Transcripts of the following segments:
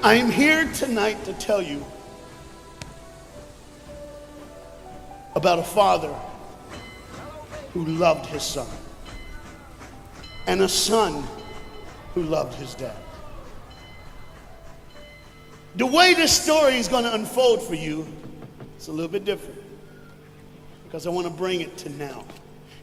I'm here tonight to tell you about a father who loved his son and a son who loved his dad. The way this story is going to unfold for you is a little bit different because I want to bring it to now.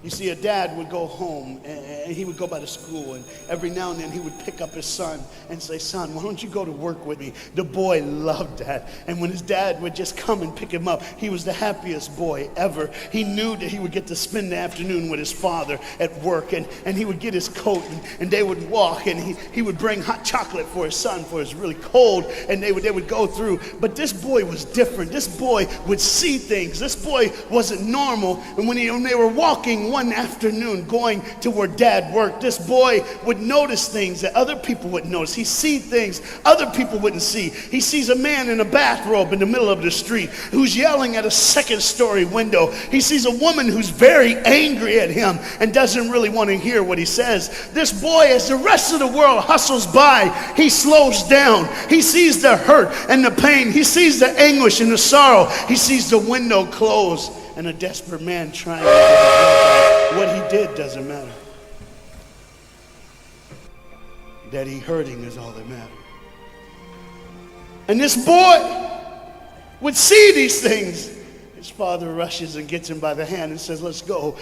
You see, a dad would go home and he would go by the school, and every now and then he would pick up his son and say, "Son, why don't you go to work with me?" The boy loved that. And when his dad would just come and pick him up, he was the happiest boy ever. He knew that he would get to spend the afternoon with his father at work, and he would get his coat and they would walk, and he would bring hot chocolate for his son, for it's really cold, and they would go through. But this boy was different. This boy would see things. This boy wasn't normal. And when they were walking one afternoon going to where dad worked, this boy would notice things that other people wouldn't notice. He see things other people wouldn't see. He sees a man in a bathrobe in the middle of the street who's yelling at a second-story window. He sees a woman who's very angry at him and doesn't really want to hear what he says. This boy, as the rest of the world hustles by, he slows down. He sees the hurt and the pain. He sees the anguish and the sorrow. He sees the window close and a desperate man trying to get his blood. What he did doesn't matter. That he hurting is all that matters. And this boy would see these things. His father rushes and gets him by the hand and says, "Let's go, we'll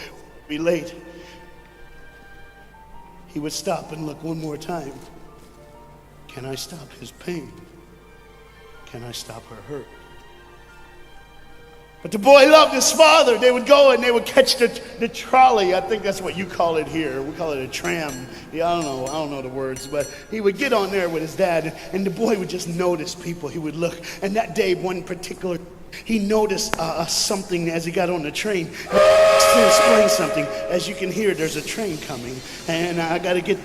be late." He would stop and look one more time. Can I stop his pain? Can I stop her hurt? But the boy loved his father. They would go and they would catch the trolley. I think that's what you call it here. We call it a tram. Yeah, I don't know the words, but he would get on there with his dad, and the boy would just notice people. He would look, and that day, one particular, he noticed something as he got on the train. To explain something, as you can hear, there's a train coming, and I got to get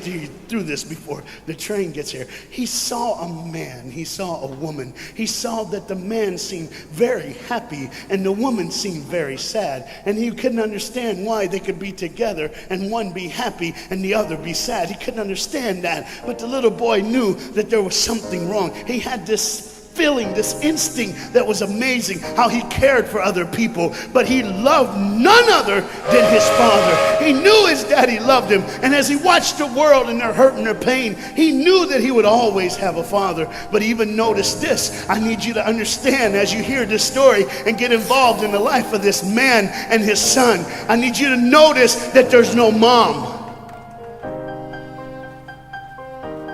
through this before the train gets here. He saw a man, he saw a woman. He saw that the man seemed very happy and the woman seemed very sad, and he couldn't understand why they could be together and one be happy and the other be sad. He couldn't understand that, but the little boy knew that there was something wrong. He had this feeling, this instinct that was amazing, how he cared for other people, but he loved none other than his father. He knew his daddy loved him, and as he watched the world and their hurt and their pain, he knew that he would always have a father. But even notice this, I need you to understand as you hear this story and get involved in the life of this man and his son, I need you to notice that there's no mom.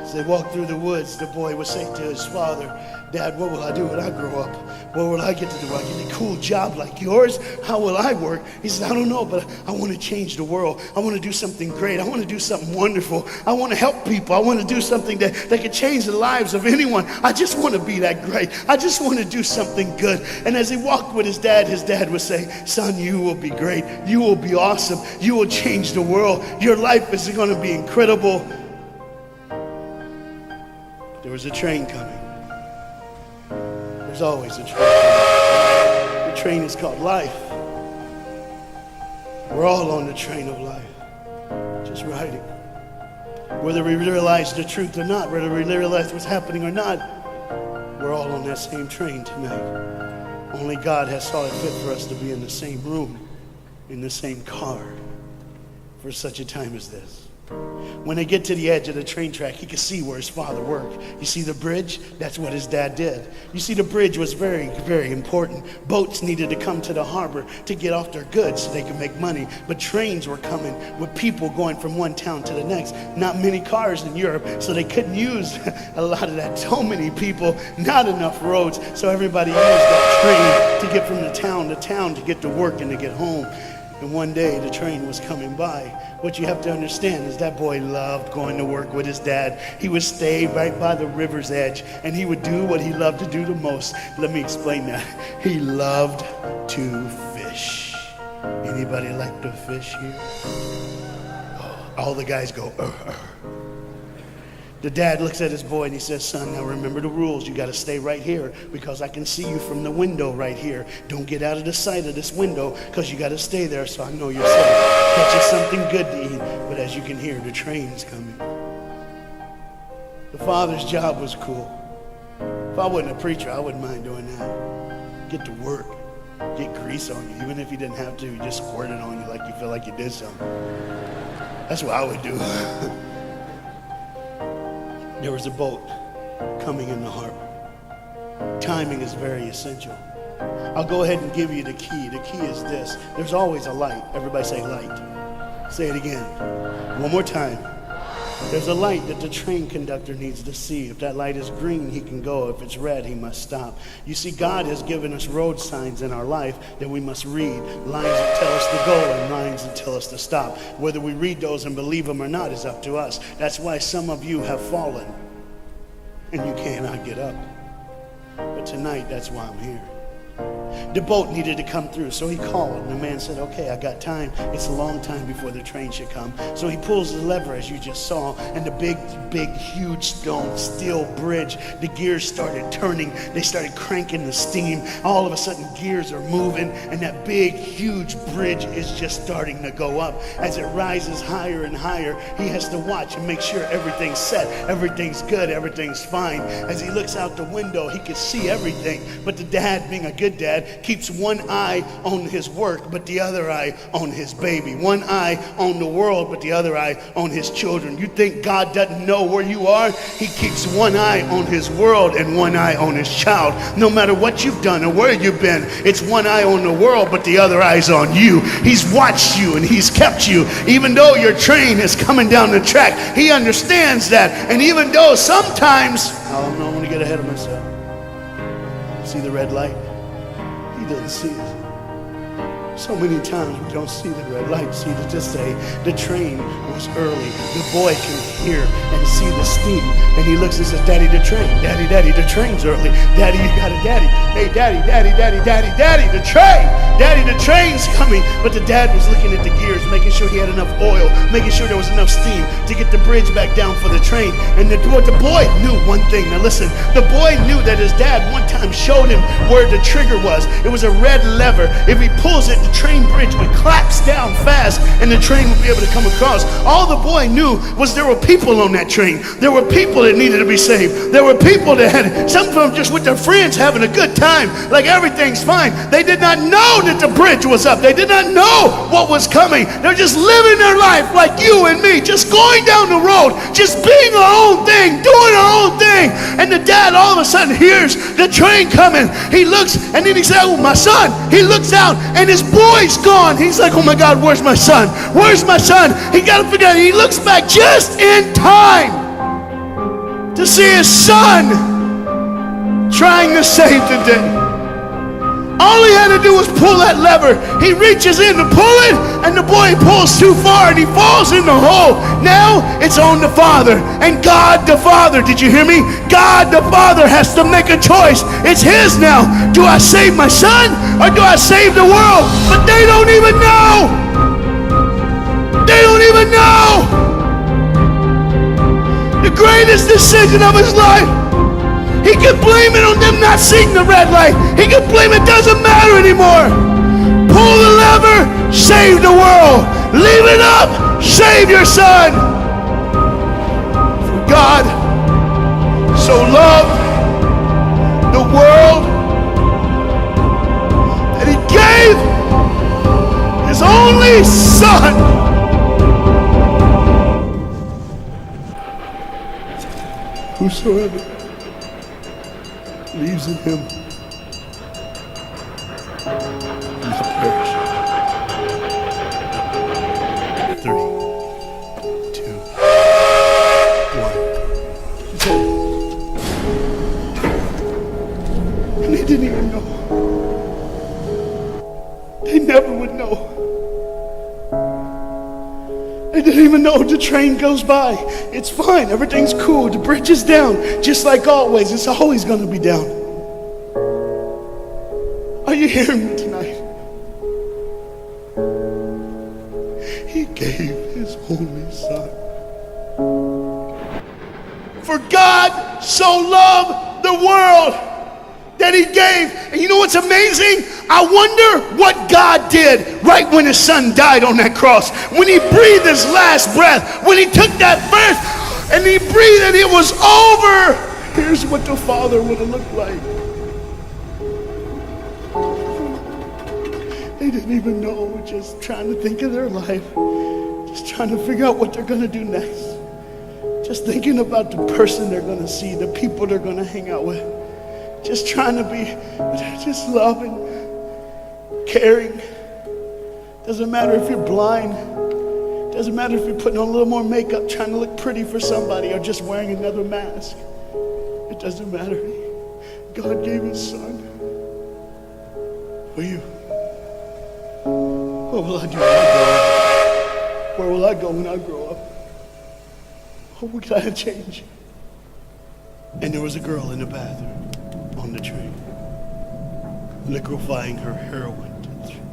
As they walked through the woods, the boy would say to his father, "Dad, what will I do when I grow up? What will I get to do? Will I get a cool job like yours? How will I work?" He said, "I don't know, but I want to change the world. I want to do something great. I want to do something wonderful. I want to help people. I want to do something that could change the lives of anyone. I just want to be that great. I just want to do something good." And as he walked with his dad would say, "Son, you will be great. You will be awesome. You will change the world. Your life is going to be incredible." There was a train coming. There's always a train coming. The train is called life. We're all on the train of life, just riding. Whether we realize the truth or not, whether we realize what's happening or not, we're all on that same train tonight. Only God has saw it fit for us to be in the same room, in the same car, for such a time as this. When they get to the edge of the train track, he could see where his father worked. You see the bridge? That's what his dad did. You see, the bridge was very, very important. Boats needed to come to the harbor to get off their goods so they could make money. But trains were coming with people going from one town to the next. Not many cars in Europe, so they couldn't use a lot of that. So many people, not enough roads, so everybody used that train to get from the town to town to get to work and to get home. And one day the train was coming by. What you have to understand is that boy loved going to work with his dad. He would stay right by the river's edge, and he would do what he loved to do the most. Let me explain that. He loved to fish. Anybody like to fish here? All the guys go, The dad looks at his boy and he says, "Son, now remember the rules. You got to stay right here because I can see you from the window right here. Don't get out of the sight of this window because you got to stay there so I know you're safe. Catch you something good to eat." But as you can hear, the train's coming. The father's job was cool. I wasn't a preacher, I wouldn't mind doing that. Get to work. Get grease on you. Even if you didn't have to, you just squirt it on you like you feel like you did something. That's what I would do. There was a boat coming in the harbor. Timing is very essential. I'll go ahead and give you the key. The key is this. There's always a light. Everybody say light. Say it again. One more time. There's a light that the train conductor needs to see. If that light is green, he can go. If it's red, he must stop. You see, God has given us road signs in our life that we must read. Lines that tell us to go and lines that tell us to stop. Whether we read those and believe them or not is up to us. That's why some of you have fallen and you cannot get up. But tonight, that's why I'm here. The boat needed to come through, so he called, and the man said, okay, I got time. It's a long time before the train should come. So he pulls the lever, as you just saw, and the big, huge steel bridge, the gears started turning. They started cranking the steam. All of a sudden, gears are moving, and that big, huge bridge is just starting to go up. As it rises higher and higher, he has to watch and make sure everything's set, everything's good, everything's fine. As he looks out the window, he can see everything, but the dad, being a good dad, keeps one eye on his work, but the other eye on his baby. One eye on the world, but the other eye on his children. You think God doesn't know where you are? He keeps one eye on his world and one eye on his child. No matter what you've done or where you've been, it's one eye on the world, but the other eye's on you. He's watched you and he's kept you. Even though your train is coming down the track, he understands that. And even though sometimes, I don't want to get ahead of myself. See the red light? He doesn't see it. So many times we don't see the red light. See, to just say the train was early. The boy can hear and see the steam. And he looks and says, Daddy, the train. Daddy, Daddy, the train's early. Daddy, you got a daddy. Hey, Daddy, Daddy, Daddy, Daddy, Daddy, the train. Daddy, the train's coming. But the dad was looking at the gears, making sure he had enough oil, making sure there was enough steam to get the bridge back down for the train. And the boy knew one thing. Now listen, the boy knew that his dad one time showed him where the trigger was. It was a red lever. If he pulls it, the train bridge would collapse down fast and the train would be able to come across. All the boy knew was there were people on that train. There were people that needed to be saved. There were people that had, some of them just with their friends having a good time, like everything's fine. They did not know that the bridge was up. They did not know what was coming. They're just living their life like you and me, just going down the road, just being our own thing, doing our own thing. And the dad all of a sudden hears the train coming. He looks and then he said, oh, my son. He looks out and his boy's gone. He's like, oh my God, where's my son? Where's my son? He got to figure out. He looks back just in time to see his son trying to save the day. All he had to do was pull that lever. He reaches in to pull it, and the boy pulls too far, and he falls in the hole. Now it's on the father, and God the Father, did you hear me? God the Father has to make a choice. It's his now. Do I save my son, or do I save the world? But they don't even know. They don't even know. The greatest decision of his life. He could blame it on them not seeing the red light. He could blame it doesn't matter anymore. Pull the lever, save the world. Leave it up, save your son. For God so loved the world that he gave his only son. Whosoever believes in him will not perish. 3, 2, 1. And they didn't even know. They never would know. They didn't even know. The train goes by. It's fine. Everything's cool. The bridge is down. Just like always. It's always going to be down. Are you hearing me tonight? He gave his only son. For God so loved the world that he gave. And you know what's amazing? I wonder what God did right when his son died on that cross. When he breathed his last breath, when he took that breath and he breathed and it was over. Here's what the Father would have looked like. They didn't even know, just trying to think of their life, just trying to figure out what they're going to do next. Just thinking about the person they're going to see, the people they're going to hang out with. Just trying to be just loving, caring. Doesn't matter if you're blind. Doesn't matter if you're putting on a little more makeup, trying to look pretty for somebody, or just wearing another mask. It doesn't matter. God gave his son for you. What will I do when I grow up? Where will I go when I grow up? What can I change? And there was a girl in the bathroom on the train, liquefying her heroin to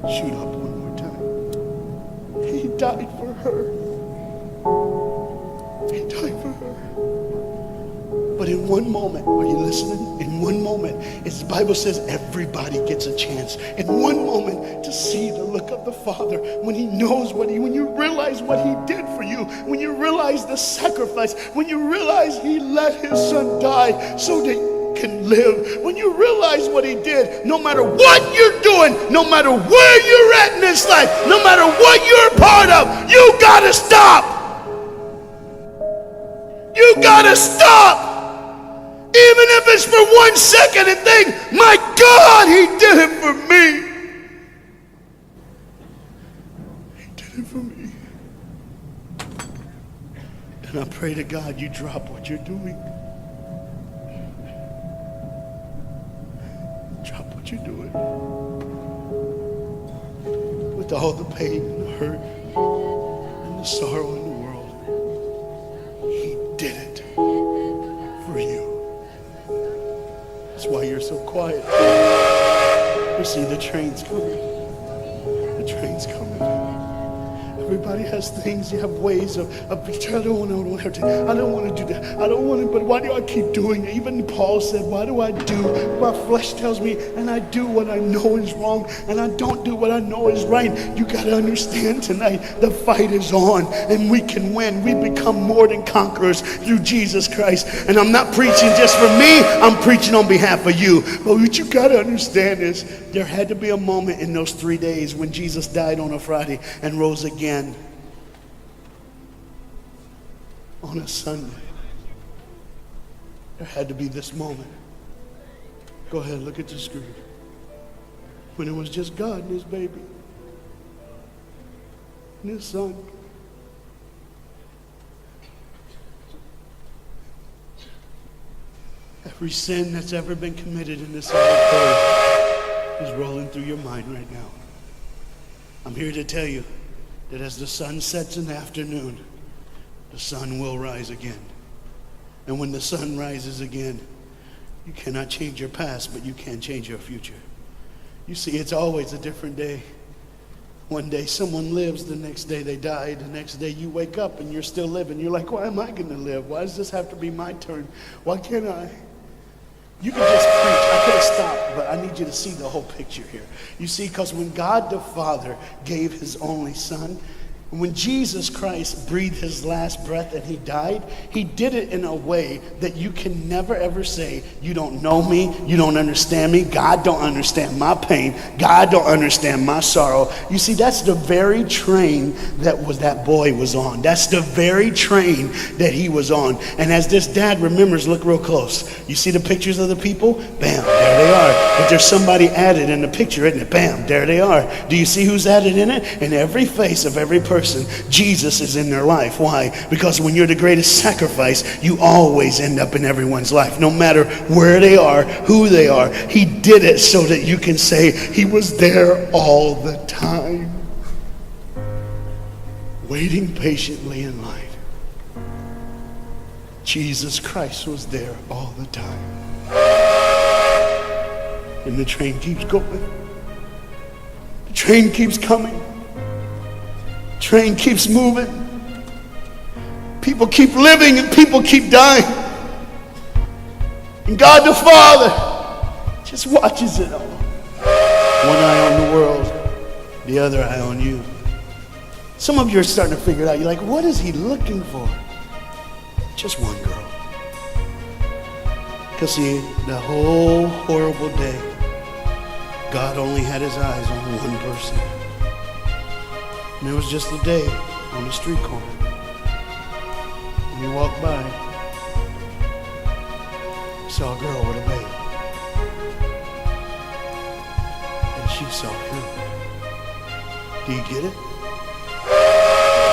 shoot up one more time. He died for her. He died for her. But in one moment, are you listening? In one moment, as the Bible says, everybody gets a chance. In one moment, to see the look of the Father when he knows when you realize what he did for you, when you realize the sacrifice, when you realize he let his son die so that you can live, when you realize what he did, no matter what you're doing, no matter where you're at in this life, no matter what you're a part of, you gotta stop. You gotta stop. Even if it's for 1 second, and think, my God, he did it for me. He did it for me. And I pray to God you drop what you're doing. Drop what you're doing. With all the pain and the hurt and the sorrow in the world, he did it for you. That's why you're so quiet. You see, the train's coming. The train's coming. Everybody has things. You have ways of I don't want to do that. I don't want to, but why do I keep doing it? Even Paul said, why do I do what my flesh tells me, and I do what I know is wrong, and I don't do what I know is right? You got to understand tonight, the fight is on, and we can win. We become more than conquerors through Jesus Christ. And I'm not preaching just for me. I'm preaching on behalf of you. But what you got to understand is there had to be a moment in those 3 days when Jesus died on a Friday and rose again on a Sunday. There had to be this moment. Go ahead, look at the screen. When it was just God and his baby and his son. Every sin that's ever been committed in this earth is rolling through your mind right now. I'm here to tell you that as the sun sets in the afternoon, the sun will rise again. And when the sun rises again, you cannot change your past, but you can change your future. You see, it's always a different day. One day someone lives, the next day they die, the next day you wake up and you're still living. You're like, why am I going to live? Why does this have to be my turn? Why can't I? You can just preach. I could have stopped, but I need you to see the whole picture here. You see, because when God the Father gave his only son, when Jesus Christ breathed his last breath and he died, he did it in a way that you can never ever say, you don't know me, you don't understand me, God don't understand my pain, God don't understand my sorrow. You see, that's the very train that boy was on. That's the very train that he was on. And as this dad remembers, look real close. You see the pictures of the people? Bam, there they are. But there's somebody added in the picture, isn't it? Bam, there they are. Do you see who's added in it? In every face of every person, Jesus is in their life. Why? Because when you're the greatest sacrifice, you always end up in everyone's life, no matter where they are, who they are. He did it so that you can say he was there all the time, waiting patiently in line. Jesus Christ was there all the time. And the train keeps going. The train keeps coming. Train keeps moving. People keep living and people keep dying. And God the Father just watches it all. One eye on the world, the other eye on you. Some of you are starting to figure it out. You're like, what is he looking for? Just one girl. Because see, the whole horrible day, God only had his eyes on one person. And it was just a day on the street corner. And he walked by, saw a girl with a baby. And she saw him. Do you get it?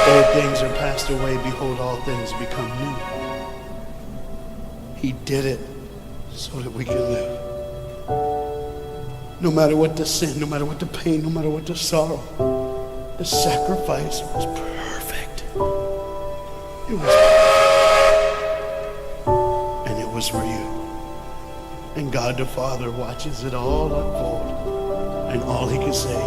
Old things are passed away. Behold, all things become new. He did it so that we could live. No matter what the sin, no matter what the pain, no matter what the sorrow, the sacrifice was perfect. It was perfect. And it was for you. And God the Father watches it all unfold. And all he can say